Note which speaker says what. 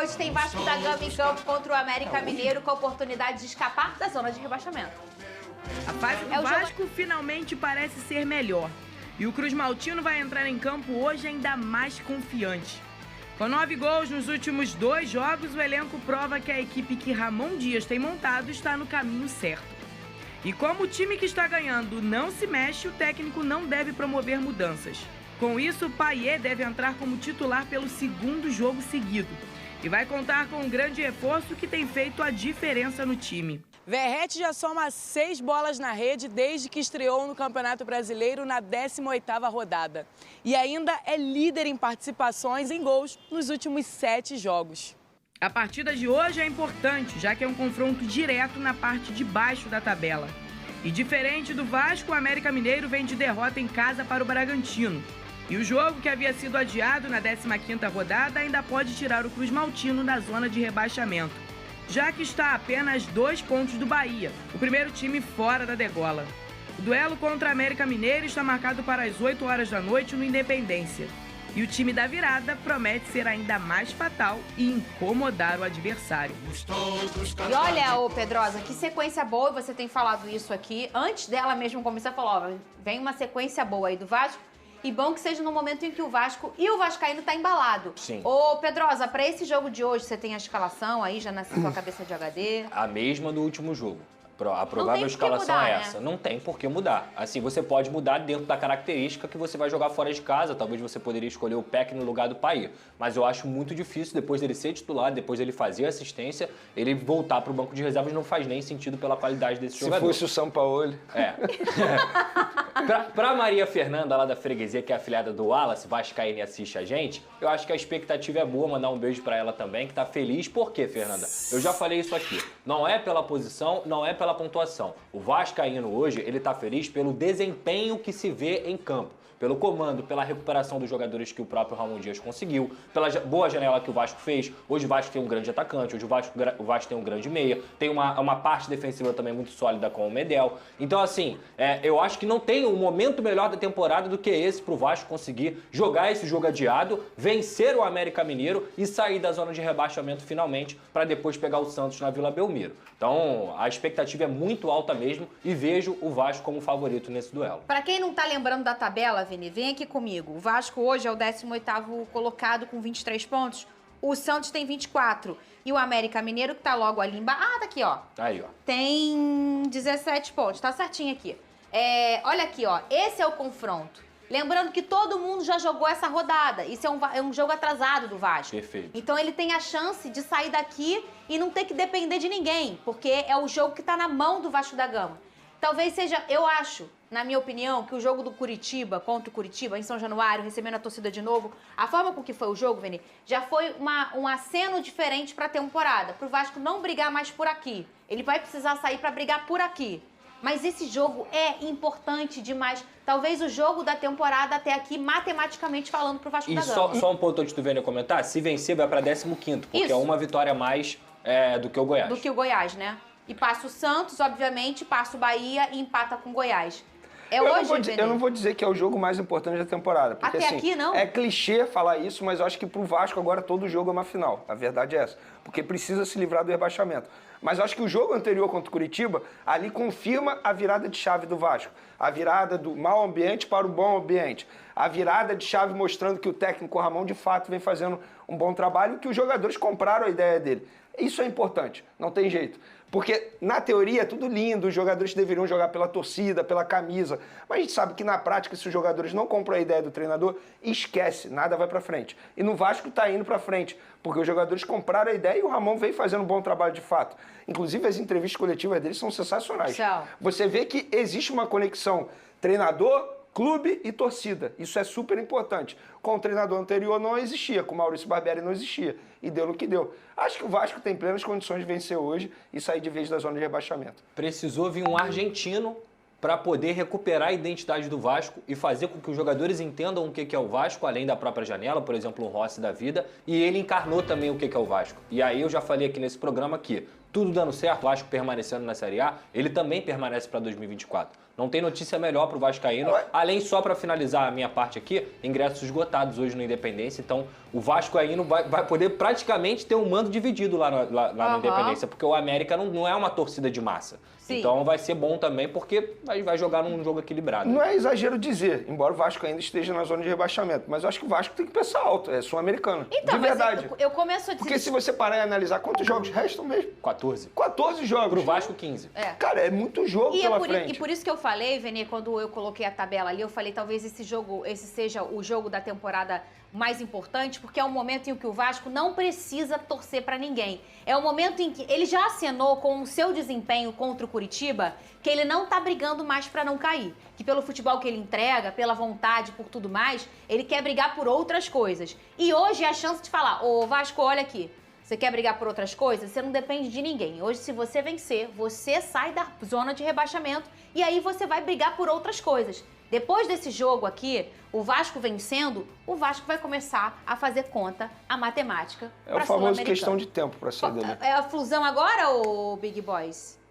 Speaker 1: hoje tem Vasco da Gama em campo contra o América Mineiro com a oportunidade de escapar da zona de rebaixamento.
Speaker 2: A fase do Vasco finalmente parece ser melhor. E o Cruz Maltino vai entrar em campo hoje ainda mais confiante. Com 9 gols nos últimos 2 jogos, o elenco prova que a equipe que Ramon Dias tem montado está no caminho certo. E como o time que está ganhando não se mexe, o técnico não deve promover mudanças. Com isso, Payet deve entrar como titular pelo 2º jogo seguido. E vai contar com um grande reforço que tem feito a diferença no time. Verratti já soma 6 bolas na rede desde que estreou no Campeonato Brasileiro na 18ª rodada. E ainda é líder em participações em gols nos últimos 7 jogos. A partida de hoje é importante, já que é um confronto direto na parte de baixo da tabela. E diferente do Vasco, o América Mineiro vem de derrota em casa para o Bragantino. E o jogo, que havia sido adiado na 15ª rodada, ainda pode tirar o Cruz Maltino da zona de rebaixamento, já que está a apenas 2 pontos do Bahia, o primeiro time fora da degola. O duelo contra o América Mineiro está marcado para as 8 horas da noite no Independência. E o time da virada promete ser ainda mais fatal e incomodar o adversário.
Speaker 1: E olha, ô Pedrosa, que sequência boa, você tem falado isso aqui. Antes dela mesmo começar a falar, ó, vem uma sequência boa aí do Vasco. E bom que seja no momento em que o Vasco e o Vascaíno tá embalado.
Speaker 3: Sim.
Speaker 1: Ô, Pedrosa, pra esse jogo de hoje, você tem a escalação aí já na sua cabeça de HD?
Speaker 3: A mesma do último jogo. A provável escalação
Speaker 1: mudar,
Speaker 3: é essa.
Speaker 1: né?
Speaker 3: Não tem por que mudar. Assim, você pode mudar dentro da característica que você vai jogar fora de casa. Talvez você poderia escolher o Peck no lugar do Payet. Mas eu acho muito difícil, depois dele ser titular, depois dele fazer assistência, ele voltar pro banco de reservas. Não faz nem sentido pela qualidade desse jogador.
Speaker 4: Se fosse o Sampaoli.
Speaker 3: É. Pra Maria Fernanda, lá da Freguesia, que é afilhada do Wallace, vascaína e assiste a gente, eu acho que a expectativa é boa, mandar um beijo pra ela também, que tá feliz. Por quê, Fernanda? Eu já falei isso aqui. Não é pela posição, não é pela pontuação. O vascaíno hoje, ele tá feliz pelo desempenho que se vê em campo. Pelo comando, pela recuperação dos jogadores que o próprio Ramon Dias conseguiu, pela boa janela que o Vasco fez. Hoje o Vasco tem um grande atacante, hoje o Vasco tem um grande meia, tem uma parte defensiva também muito sólida com o Medel. Então, assim, eu acho que não tem um momento melhor da temporada do que esse pro Vasco conseguir jogar esse jogo adiado, vencer o América Mineiro e sair da zona de rebaixamento finalmente, para depois pegar o Santos na Vila Belmiro. Então, a expectativa é muito alta mesmo e vejo o Vasco como favorito nesse duelo.
Speaker 1: Pra quem não tá lembrando da tabela, Vini, vem aqui comigo. O Vasco hoje é o 18º colocado com 23 pontos. O Santos tem 24. E o América Mineiro, que tá logo ali embaixo... Ah, tá aqui, ó.
Speaker 3: Aí, ó.
Speaker 1: Tem 17 pontos. Tá certinho aqui. Olha aqui, ó. Esse é o confronto. Lembrando que todo mundo já jogou essa rodada. Isso é um jogo atrasado do Vasco.
Speaker 3: Perfeito.
Speaker 1: Então ele tem a chance de sair daqui e não ter que depender de ninguém. Porque é o jogo que tá na mão do Vasco da Gama. Talvez seja, eu acho, na minha opinião, que o jogo do Curitiba contra o Curitiba, em São Januário, recebendo a torcida de novo, a forma com que foi o jogo, Vini, já foi um aceno diferente para a temporada, para o Vasco não brigar mais por aqui. Ele vai precisar sair para brigar por aqui. Mas esse jogo é importante demais. Talvez o jogo da temporada até aqui, matematicamente falando, para o Vasco da Gama.
Speaker 3: E só um ponto antes do Vênia comentar, se vencer vai para 15º, porque
Speaker 1: Isso.
Speaker 3: é uma vitória a mais do que o Goiás.
Speaker 1: Do que o Goiás, né? E passa o Santos, obviamente, passa o Bahia e empata com o Goiás.
Speaker 4: Eu não vou dizer que é o jogo mais importante da temporada. Porque,
Speaker 1: até
Speaker 4: assim,
Speaker 1: aqui, não?
Speaker 4: É clichê falar isso, mas eu acho que pro Vasco agora todo jogo é uma final. A verdade é essa. Porque precisa se livrar do rebaixamento. Mas eu acho que o jogo anterior contra o Curitiba, ali confirma a virada de chave do Vasco. A virada do mau ambiente para o bom ambiente. A virada de chave mostrando que o técnico Ramon, de fato, vem fazendo um bom trabalho e que os jogadores compraram a ideia dele. Isso é importante, não tem jeito. Porque, na teoria, é tudo lindo, os jogadores deveriam jogar pela torcida, pela camisa. Mas a gente sabe que, na prática, se os jogadores não compram a ideia do treinador, esquece, nada vai pra frente. E no Vasco tá indo pra frente, porque os jogadores compraram a ideia e o Ramon vem fazendo um bom trabalho de fato. Inclusive, as entrevistas coletivas dele são sensacionais.
Speaker 1: Tchau.
Speaker 4: Você vê que existe uma conexão treinador, clube e torcida. Isso é super importante. Com o treinador anterior não existia, com o Maurício Barbieri não existia. E deu no que deu. Acho que o Vasco tem plenas condições de vencer hoje e sair de vez da zona de rebaixamento.
Speaker 3: Precisou vir um argentino para poder recuperar a identidade do Vasco e fazer com que os jogadores entendam o que é o Vasco, além da própria janela, por exemplo, o Rossi da vida, e ele encarnou também o que é o Vasco. E aí eu já falei aqui nesse programa que tudo dando certo, o Vasco permanecendo na Série A, ele também permanece para 2024. Não tem notícia melhor para o vascaíno, além, só para finalizar a minha parte aqui, ingressos esgotados hoje no Independência, então o vascaíno vai poder praticamente ter um mando dividido lá no Independência, porque o América não é uma torcida de massa.
Speaker 1: Sim.
Speaker 3: Então vai ser bom também, porque vai jogar num jogo equilibrado.
Speaker 4: Não é exagero dizer, embora o Vasco ainda esteja na zona de rebaixamento, mas eu acho que o Vasco tem que pensar alto, é sul-americano,
Speaker 1: Então,
Speaker 4: de verdade.
Speaker 1: eu começo a dizer...
Speaker 4: Porque se você parar e analisar, quantos jogos restam mesmo?
Speaker 3: 14.
Speaker 4: 14 jogos.
Speaker 3: Pro Vasco, 15.
Speaker 4: Cara, é muito jogo pela frente.
Speaker 1: E por isso que eu falei, Vene, quando eu coloquei a tabela ali, eu falei talvez esse seja o jogo da temporada mais importante, porque é um momento em que o Vasco não precisa torcer pra ninguém. É um momento em que ele já acenou com o seu desempenho contra o Curitiba que ele não tá brigando mais pra não cair. Que pelo futebol que ele entrega, pela vontade, por tudo mais, ele quer brigar por outras coisas. E hoje é a chance de falar, ô Vasco, olha aqui, você quer brigar por outras coisas? Você não depende de ninguém. Hoje, se você vencer, você sai da zona de rebaixamento e aí você vai brigar por outras coisas. Depois desse jogo aqui, o Vasco vencendo, o Vasco vai começar a fazer conta, a matemática.
Speaker 4: É o famoso questão de tempo para sair dali.
Speaker 1: É a fusão agora, ô Big Boys?